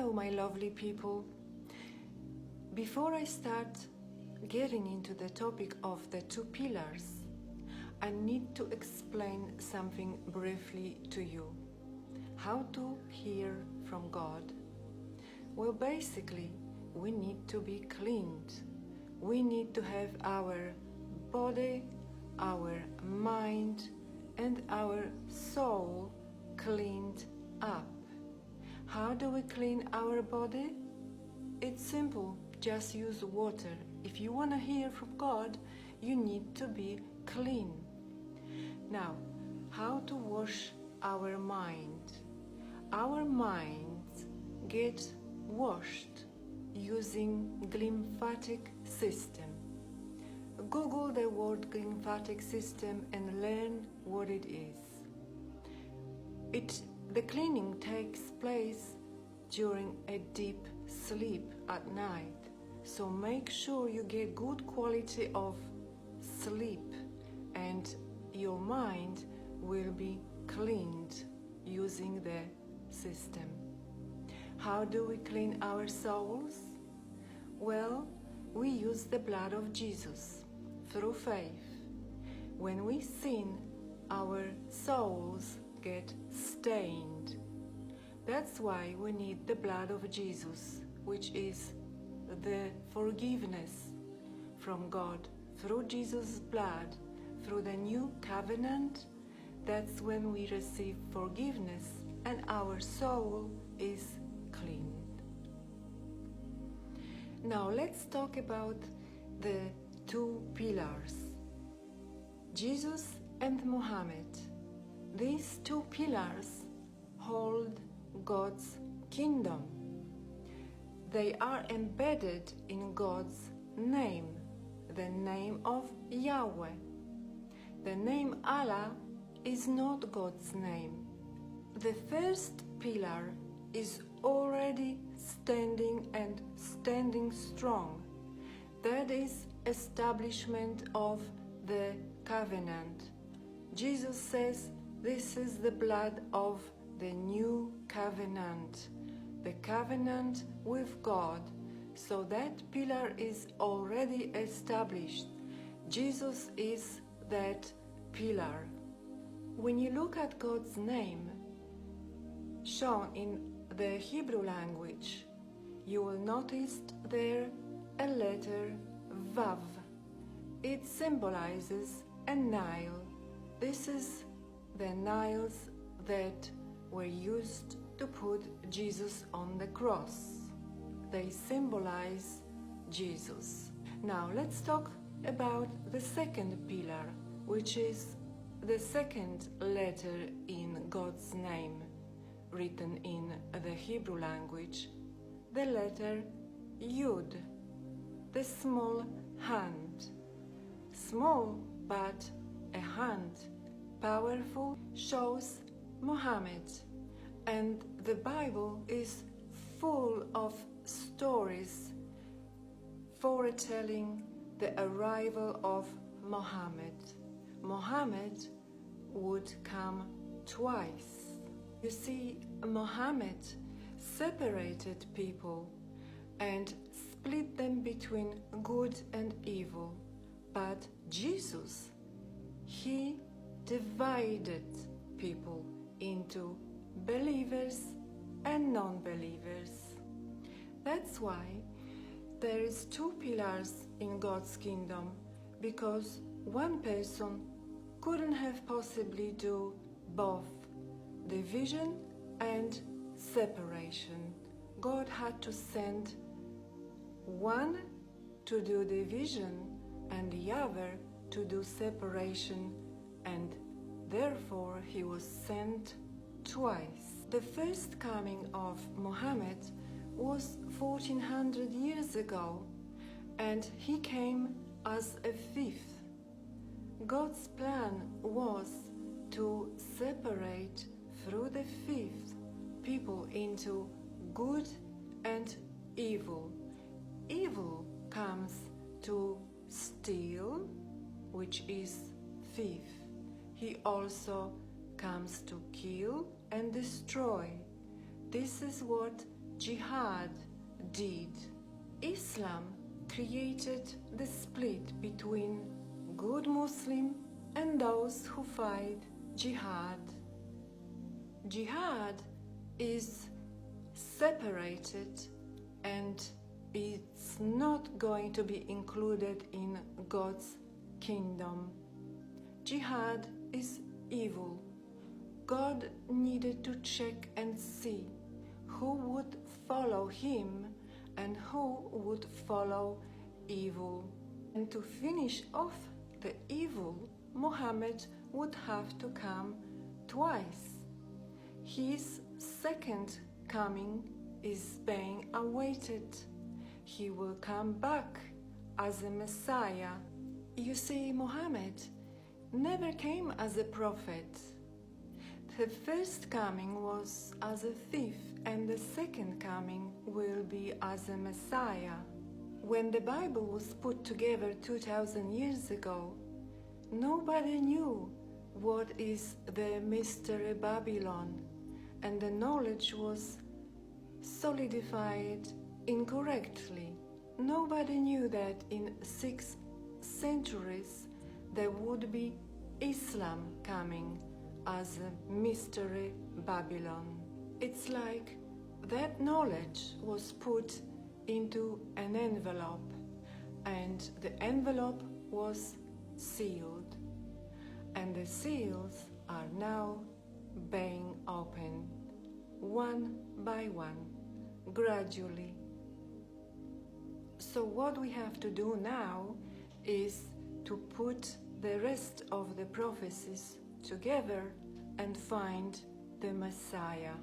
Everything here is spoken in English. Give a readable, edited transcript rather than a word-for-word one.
Hello, my lovely people. Before I start getting into the topic of the two pillars, I need to explain something briefly to you. How to hear from God. Well, basically, we need to be cleaned. We need to have our body, our mind, and our soul cleaned up. How do we clean our body? It's simple, just use water. If you want to hear from God, you need to be clean. Now, how to wash our mind? Our minds get washed using glymphatic system. Google the word glymphatic system and learn what it is. The cleaning takes place during a deep sleep at night, so make sure you get good quality of sleep and your mind will be cleaned using the system. How do we clean our souls? Well, we use the blood of Jesus through faith. When we sin, our souls get stained. That's why we need the blood of Jesus, which is the forgiveness from God through Jesus' blood, through the new covenant. That's when we receive forgiveness and our soul is cleaned. Now let's talk about the two pillars, Jesus and Muhammad. These two pillars hold God's kingdom. They are embedded in God's name, the name of Yahweh. The name Allah is not God's name. The first pillar is already standing and standing strong. That is establishment of the covenant. Jesus says, this is the blood of the new covenant, the covenant with God. So that pillar is already established. Jesus is that pillar. When you look at God's name shown in the Hebrew language, you will notice there a letter Vav. It symbolizes a Nile. This is the Niles that were used to put Jesus on the cross. They symbolize Jesus. Now let's talk about the second pillar, which is the second letter in God's name, written in the Hebrew language, the letter Yud, the small hand. Small, but a hand, powerful, shows Muhammad. And the Bible is full of stories foretelling the arrival of Muhammad. Muhammad would come twice. You see, Muhammad separated people and split them between good and evil. But Jesus, he divided people into believers and non-believers. That's why there is two pillars in God's kingdom, because one person couldn't have possibly do both division and separation. God had to send one to do division and the other to do separation, and therefore he was sent twice. The first coming of Muhammad was 1400 years ago, and he came as a thief. God's plan was to separate through the fifth people into good and evil. Evil comes to steal, which is thief. He also comes to kill and destroy. This is what jihad did. Islam created the split between good Muslim and those who fight jihad. Jihad is separated and it's not going to be included in God's kingdom. Jihad is evil. God needed to check and see who would follow him and who would follow evil. And to finish off the evil, Muhammad would have to come twice. His second coming is being awaited. He will come back as a Messiah. You see, Muhammad never came as a prophet. The first coming was as a thief, and the second coming will be as a Messiah. When the Bible was put together 2000 years ago, nobody knew what is the mystery Babylon, and the knowledge was solidified incorrectly. Nobody knew that in 6 centuries there would be Islam coming as a mystery Babylon. It's like that knowledge was put into an envelope, and the envelope was sealed, and the seals are now being opened one by one, gradually. So what we have to do now is to put the rest of the prophecies together and find the Messiah.